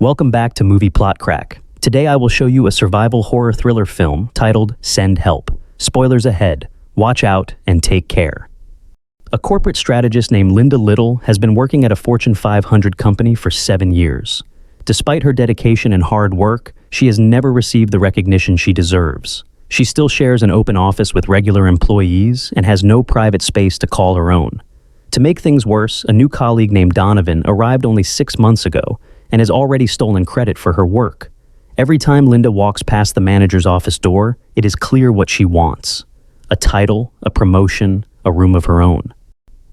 Welcome back to Movie Plot Crack. Today I will show you a survival horror thriller film titled Send Help. Spoilers ahead. Watch out and take care. A corporate strategist named Linda Liddle has been working at a Fortune 500 company for 7 years. Despite her dedication and hard work, she has never received the recognition she deserves. She still shares an open office with regular employees and has no private space to call her own. To make things worse, a new colleague named Donovan arrived only 6 months ago and has already stolen credit for her work. Every time Linda walks past the manager's office door, it is clear what she wants: a title, a promotion, a room of her own.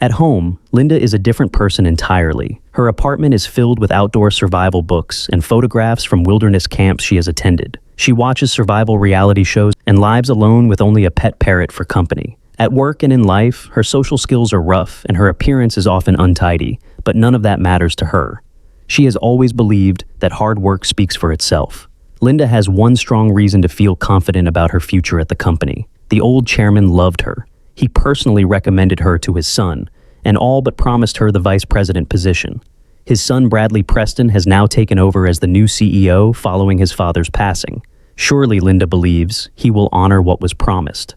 At home, Linda is a different person entirely. Her apartment is filled with outdoor survival books and photographs from wilderness camps she has attended. She watches survival reality shows and lives alone with only a pet parrot for company. At work and in life, her social skills are rough and her appearance is often untidy, but none of that matters to her. She has always believed that hard work speaks for itself. Linda has one strong reason to feel confident about her future at the company. The old chairman loved her. He personally recommended her to his son, and all but promised her the vice president position. His son Bradley Preston has now taken over as the new CEO following his father's passing. Surely, Linda believes, he will honor what was promised.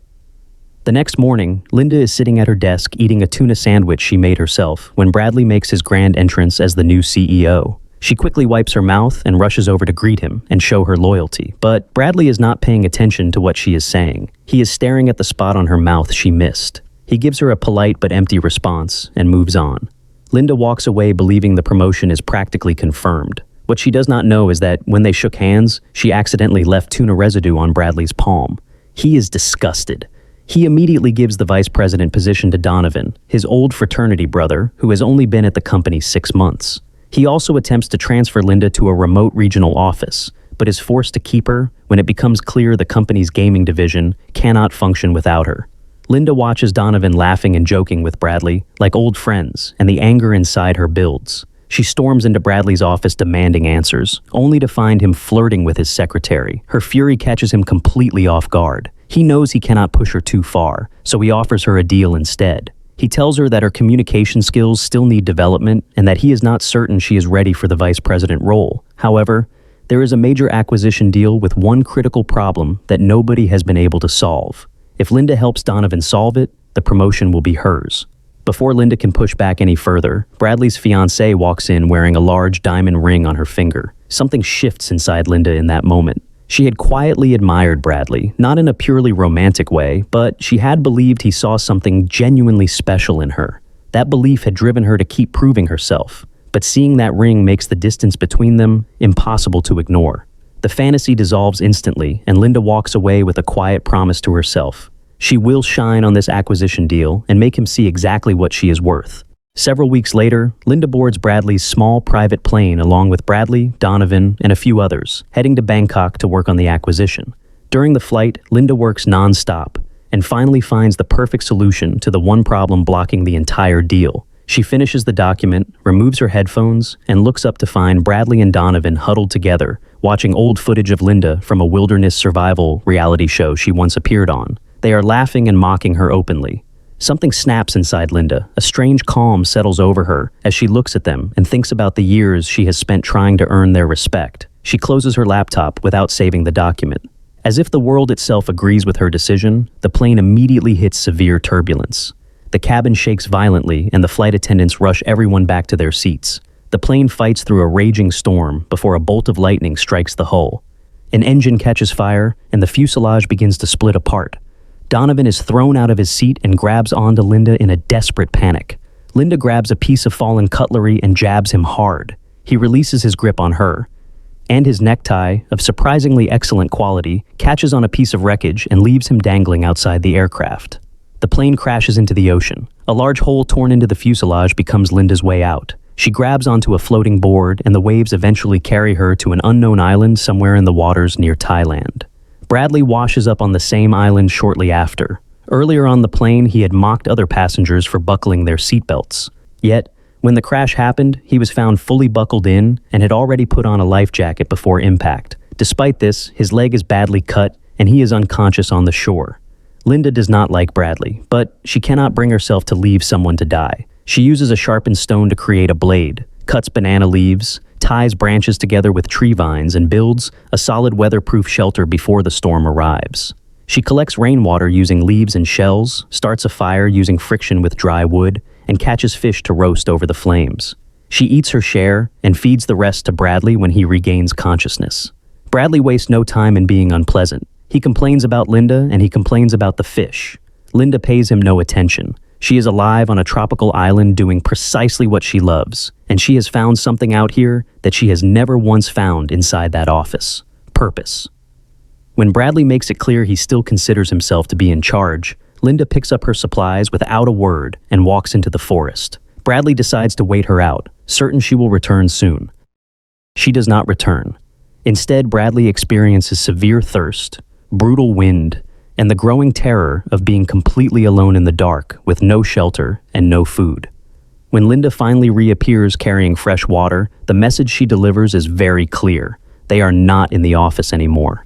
The next morning, Linda is sitting at her desk eating a tuna sandwich she made herself when Bradley makes his grand entrance as the new CEO. She quickly wipes her mouth and rushes over to greet him and show her loyalty. But Bradley is not paying attention to what she is saying. He is staring at the spot on her mouth she missed. He gives her a polite but empty response and moves on. Linda walks away believing the promotion is practically confirmed. What she does not know is that when they shook hands, she accidentally left tuna residue on Bradley's palm. He is disgusted. He immediately gives the vice president position to Donovan, his old fraternity brother, who has only been at the company 6 months. He also attempts to transfer Linda to a remote regional office, but is forced to keep her when it becomes clear the company's gaming division cannot function without her. Linda watches Donovan laughing and joking with Bradley like old friends, and the anger inside her builds. She storms into Bradley's office demanding answers, only to find him flirting with his secretary. Her fury catches him completely off guard. He knows he cannot push her too far, so he offers her a deal instead. He tells her that her communication skills still need development and that he is not certain she is ready for the vice president role. However, there is a major acquisition deal with one critical problem that nobody has been able to solve. If Linda helps Donovan solve it, the promotion will be hers. Before Linda can push back any further, Bradley's fiancée walks in wearing a large diamond ring on her finger. Something shifts inside Linda in that moment. She had quietly admired Bradley, not in a purely romantic way, but she had believed he saw something genuinely special in her. That belief had driven her to keep proving herself, but seeing that ring makes the distance between them impossible to ignore. The fantasy dissolves instantly, and Linda walks away with a quiet promise to herself. She will shine on this acquisition deal and make him see exactly what she is worth. Several weeks later, Linda boards Bradley's small private plane along with Bradley, Donovan, and a few others, heading to Bangkok to work on the acquisition. During the flight, Linda works non-stop and finally finds the perfect solution to the one problem blocking the entire deal. She finishes the document, removes her headphones, and looks up to find Bradley and Donovan huddled together, watching old footage of Linda from a wilderness survival reality show she once appeared on. They are laughing and mocking her openly. Something snaps inside Linda. A strange calm settles over her as she looks at them and thinks about the years she has spent trying to earn their respect. She closes her laptop without saving the document. As if the world itself agrees with her decision, the plane immediately hits severe turbulence. The cabin shakes violently and the flight attendants rush everyone back to their seats. The plane fights through a raging storm before a bolt of lightning strikes the hull. An engine catches fire and the fuselage begins to split apart. Donovan is thrown out of his seat and grabs onto Linda in a desperate panic. Linda grabs a piece of fallen cutlery and jabs him hard. He releases his grip on her, and his necktie, of surprisingly excellent quality, catches on a piece of wreckage and leaves him dangling outside the aircraft. The plane crashes into the ocean. A large hole torn into the fuselage becomes Linda's way out. She grabs onto a floating board and the waves eventually carry her to an unknown island somewhere in the waters near Thailand. Bradley washes up on the same island shortly after. Earlier on the plane, he had mocked other passengers for buckling their seatbelts. Yet, when the crash happened, he was found fully buckled in and had already put on a life jacket before impact. Despite this, his leg is badly cut and he is unconscious on the shore. Linda does not like Bradley, but she cannot bring herself to leave someone to die. She uses a sharpened stone to create a blade, cuts banana leaves, ties branches together with tree vines, and builds a solid weatherproof shelter before the storm arrives. She collects rainwater using leaves and shells, starts a fire using friction with dry wood, and catches fish to roast over the flames. She eats her share and feeds the rest to Bradley when he regains consciousness. Bradley wastes no time in being unpleasant. He complains about Linda and he complains about the fish. Linda pays him no attention. She is alive on a tropical island doing precisely what she loves, and she has found something out here that she has never once found inside that office: purpose. When Bradley makes it clear he still considers himself to be in charge, Linda picks up her supplies without a word and walks into the forest. Bradley decides to wait her out, certain she will return soon. She does not return. Instead, Bradley experiences severe thirst, brutal wind, and the growing terror of being completely alone in the dark with no shelter and no food. When Linda finally reappears carrying fresh water, the message she delivers is very clear: they are not in the office anymore.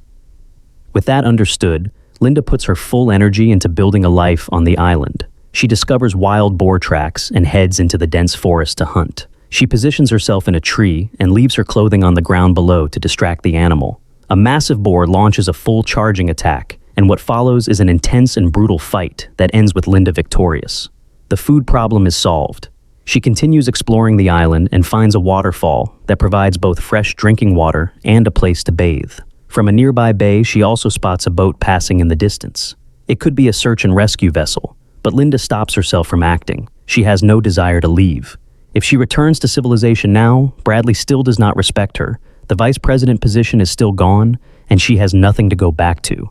With that understood, Linda puts her full energy into building a life on the island. She discovers wild boar tracks and heads into the dense forest to hunt. She positions herself in a tree and leaves her clothing on the ground below to distract the animal. A massive boar launches a full charging attack, and what follows is an intense and brutal fight that ends with Linda victorious. The food problem is solved. She continues exploring the island and finds a waterfall that provides both fresh drinking water and a place to bathe. From a nearby bay, she also spots a boat passing in the distance. It could be a search and rescue vessel, but Linda stops herself from acting. She has no desire to leave. If she returns to civilization now, Bradley still does not respect her. The vice president position is still gone, and she has nothing to go back to.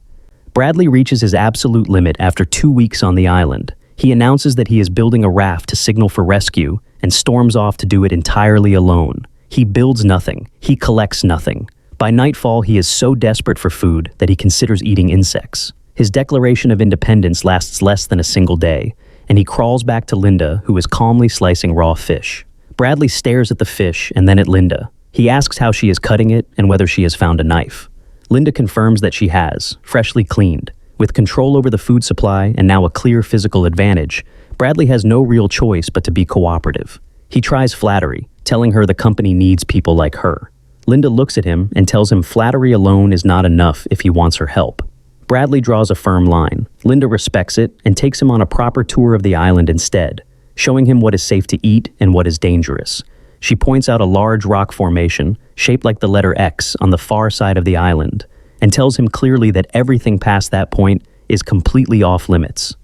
Bradley reaches his absolute limit after 2 weeks on the island. He announces that he is building a raft to signal for rescue and storms off to do it entirely alone. He builds nothing. He collects nothing. By nightfall, he is so desperate for food that he considers eating insects. His declaration of independence lasts less than a single day, and he crawls back to Linda, who is calmly slicing raw fish. Bradley stares at the fish and then at Linda. He asks how she is cutting it and whether she has found a knife. Linda confirms that she has, freshly cleaned. With control over the food supply and now a clear physical advantage, Bradley has no real choice but to be cooperative. He tries flattery, telling her the company needs people like her. Linda looks at him and tells him flattery alone is not enough if he wants her help. Bradley draws a firm line. Linda respects it and takes him on a proper tour of the island instead, showing him what is safe to eat and what is dangerous. She points out a large rock formation, shaped like the letter X, on the far side of the island, and tells him clearly that everything past that point is completely off limits.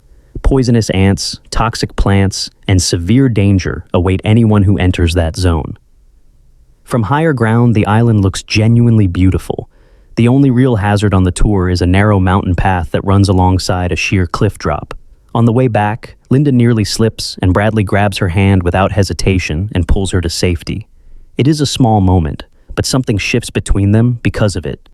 Poisonous ants, toxic plants, and severe danger await anyone who enters that zone. From higher ground, the island looks genuinely beautiful. The only real hazard on the tour is a narrow mountain path that runs alongside a sheer cliff drop. On the way back, Linda nearly slips and Bradley grabs her hand without hesitation and pulls her to safety. It is a small moment, but something shifts between them because of it.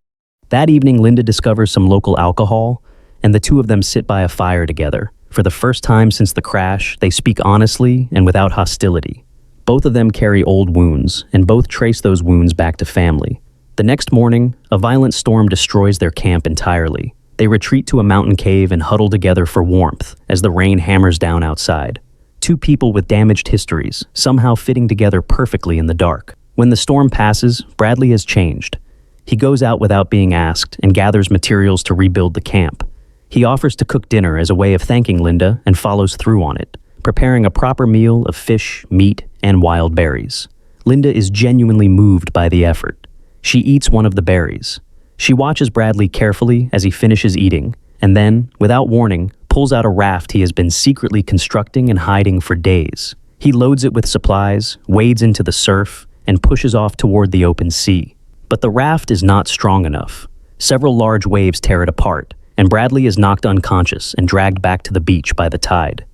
That evening, Linda discovers some local alcohol, and the two of them sit by a fire together. For the first time since the crash, they speak honestly and without hostility. Both of them carry old wounds, and both trace those wounds back to family. The next morning, a violent storm destroys their camp entirely. They retreat to a mountain cave and huddle together for warmth as the rain hammers down outside. Two people with damaged histories, somehow fitting together perfectly in the dark. When the storm passes, Bradley has changed. He goes out without being asked and gathers materials to rebuild the camp. He offers to cook dinner as a way of thanking Linda and follows through on it, preparing a proper meal of fish, meat, and wild berries. Linda is genuinely moved by the effort. She eats one of the berries. She watches Bradley carefully as he finishes eating, and then, without warning, pulls out a raft he has been secretly constructing and hiding for days. He loads it with supplies, wades into the surf, and pushes off toward the open sea. But the raft is not strong enough. Several large waves tear it apart, and Bradley is knocked unconscious and dragged back to the beach by the tide.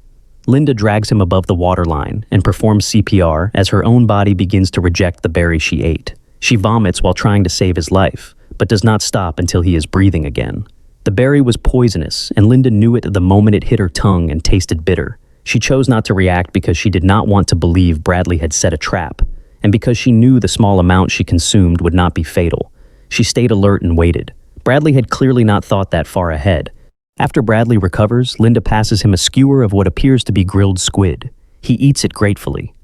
Linda drags him above the waterline and performs CPR as her own body begins to reject the berry she ate. She vomits while trying to save his life, but does not stop until he is breathing again. The berry was poisonous, and Linda knew it the moment it hit her tongue and tasted bitter. She chose not to react because she did not want to believe Bradley had set a trap, and because she knew the small amount she consumed would not be fatal. She stayed alert and waited. Bradley had clearly not thought that far ahead. After Bradley recovers, Linda passes him a skewer of what appears to be grilled squid. He eats it gratefully.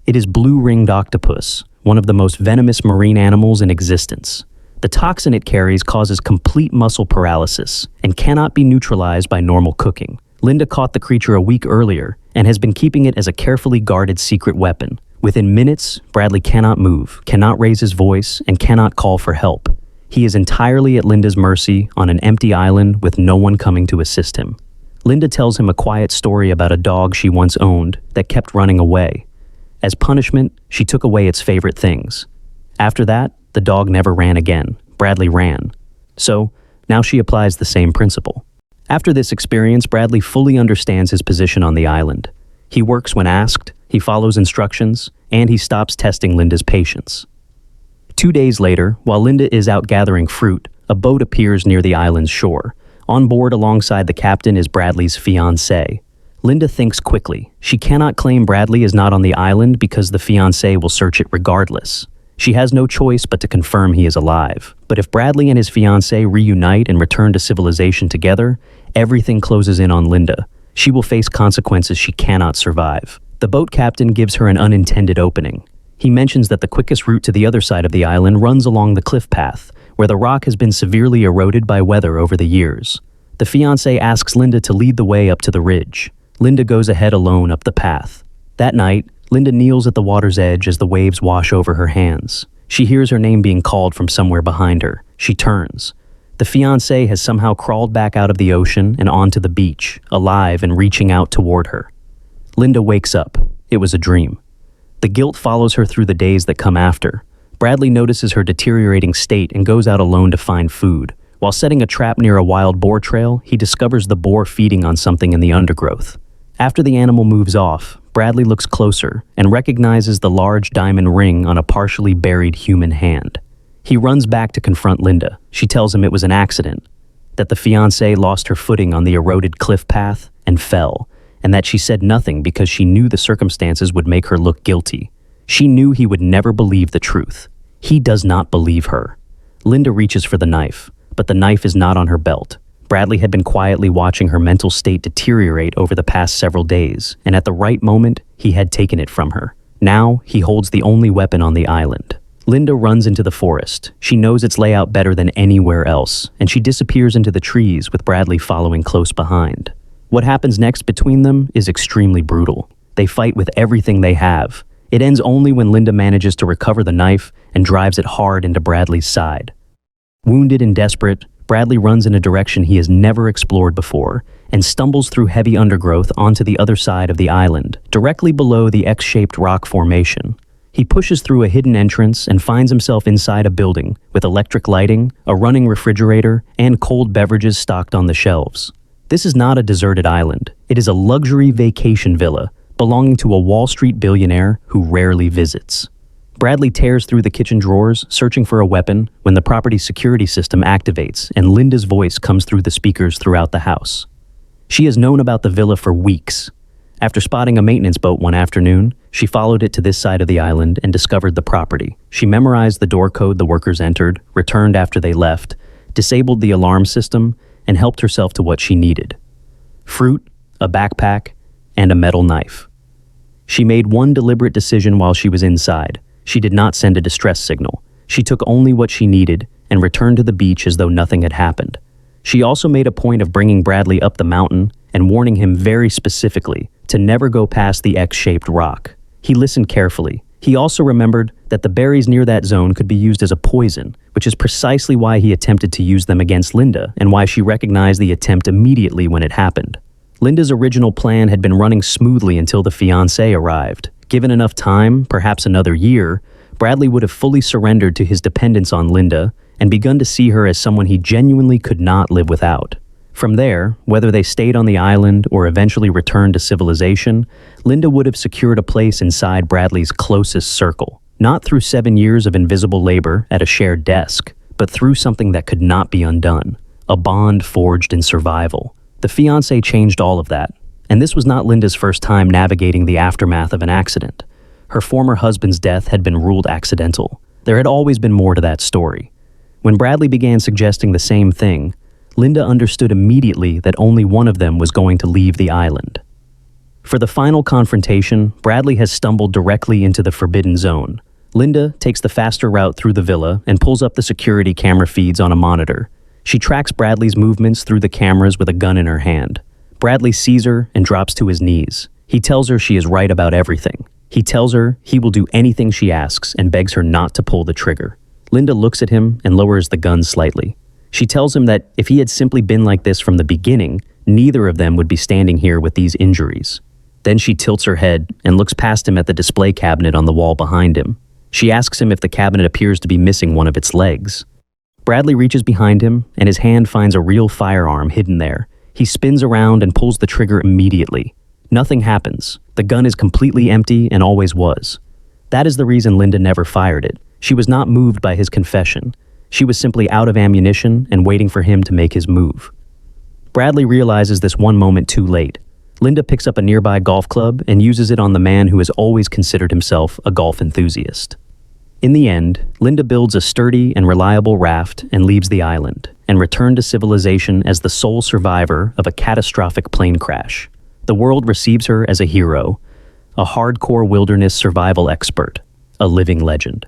It is blue-ringed octopus, one of the most venomous marine animals in existence. The toxin it carries causes complete muscle paralysis and cannot be neutralized by normal cooking. Linda caught the creature a week earlier and has been keeping it as a carefully guarded secret weapon. Within minutes, Bradley cannot move, cannot raise his voice, and cannot call for help. He is entirely at Linda's mercy on an empty island with no one coming to assist him. Linda tells him a quiet story about a dog she once owned that kept running away. As punishment, she took away its favorite things. After that, the dog never ran again. Bradley ran. So, now she applies the same principle. After this experience, Bradley fully understands his position on the island. He works when asked, he follows instructions, and he stops testing Linda's patience. 2 days later, while Linda is out gathering fruit, a boat appears near the island's shore. On board alongside the captain is Bradley's fiancée. Linda thinks quickly. She cannot claim Bradley is not on the island because the fiancé will search it regardless. She has no choice but to confirm he is alive. But if Bradley and his fiancée reunite and return to civilization together, everything closes in on Linda. She will face consequences she cannot survive. The boat captain gives her an unintended opening. He mentions that the quickest route to the other side of the island runs along the cliff path, where the rock has been severely eroded by weather over the years. The fiancé asks Linda to lead the way up to the ridge. Linda goes ahead alone up the path. That night, Linda kneels at the water's edge as the waves wash over her hands. She hears her name being called from somewhere behind her. She turns. The fiancé has somehow crawled back out of the ocean and onto the beach, alive and reaching out toward her. Linda wakes up. It was a dream. The guilt follows her through the days that come after. Bradley notices her deteriorating state and goes out alone to find food. While setting a trap near a wild boar trail, he discovers the boar feeding on something in the undergrowth. After the animal moves off, Bradley looks closer and recognizes the large diamond ring on a partially buried human hand. He runs back to confront Linda. She tells him it was an accident, that the fiancée lost her footing on the eroded cliff path and fell, and that she said nothing because she knew the circumstances would make her look guilty. She knew he would never believe the truth. He does not believe her. Linda reaches for the knife, but the knife is not on her belt. Bradley had been quietly watching her mental state deteriorate over the past several days, and at the right moment, he had taken it from her. Now, he holds the only weapon on the island. Linda runs into the forest. She knows its layout better than anywhere else, and she disappears into the trees with Bradley following close behind. What happens next between them is extremely brutal. They fight with everything they have. It ends only when Linda manages to recover the knife and drives it hard into Bradley's side. Wounded and desperate, Bradley runs in a direction he has never explored before and stumbles through heavy undergrowth onto the other side of the island, directly below the X-shaped rock formation. He pushes through a hidden entrance and finds himself inside a building with electric lighting, a running refrigerator, and cold beverages stocked on the shelves. This is not a deserted island. It is a luxury vacation villa belonging to a Wall Street billionaire who rarely visits. Bradley tears through the kitchen drawers, searching for a weapon, when the property's security system activates and Linda's voice comes through the speakers throughout the house. She has known about the villa for weeks. After spotting a maintenance boat one afternoon, she followed it to this side of the island and discovered the property. She memorized the door code the workers entered, returned after they left, disabled the alarm system, and helped herself to what she needed: fruit, a backpack, and a metal knife. She made one deliberate decision while she was inside. She did not send a distress signal. She took only what she needed and returned to the beach as though nothing had happened. She also made a point of bringing Bradley up the mountain and warning him very specifically to never go past the X-shaped rock. He listened carefully. He also remembered that the berries near that zone could be used as a poison, which is precisely why he attempted to use them against Linda and why she recognized the attempt immediately when it happened. Linda's original plan had been running smoothly until the fiancé arrived. Given enough time, perhaps another year, Bradley would have fully surrendered to his dependence on Linda and begun to see her as someone he genuinely could not live without. From there, whether they stayed on the island or eventually returned to civilization, Linda would have secured a place inside Bradley's closest circle, not through 7 years of invisible labor at a shared desk, but through something that could not be undone, a bond forged in survival. The fiancé changed all of that, and this was not Linda's first time navigating the aftermath of an accident. Her former husband's death had been ruled accidental. There had always been more to that story. When Bradley began suggesting the same thing, Linda understood immediately that only one of them was going to leave the island. For the final confrontation, Bradley has stumbled directly into the forbidden zone. Linda takes the faster route through the villa and pulls up the security camera feeds on a monitor. She tracks Bradley's movements through the cameras with a gun in her hand. Bradley sees her and drops to his knees. He tells her she is right about everything. He tells her he will do anything she asks and begs her not to pull the trigger. Linda looks at him and lowers the gun slightly. She tells him that if he had simply been like this from the beginning, neither of them would be standing here with these injuries. Then she tilts her head and looks past him at the display cabinet on the wall behind him. She asks him if the cabinet appears to be missing one of its legs. Bradley reaches behind him, and his hand finds a real firearm hidden there. He spins around and pulls the trigger immediately. Nothing happens. The gun is completely empty and always was. That is the reason Linda never fired it. She was not moved by his confession. She was simply out of ammunition and waiting for him to make his move. Bradley realizes this one moment too late. Linda picks up a nearby golf club and uses it on the man who has always considered himself a golf enthusiast. In the end, Linda builds a sturdy and reliable raft and leaves the island, and returned to civilization as the sole survivor of a catastrophic plane crash. The world receives her as a hero, a hardcore wilderness survival expert, a living legend.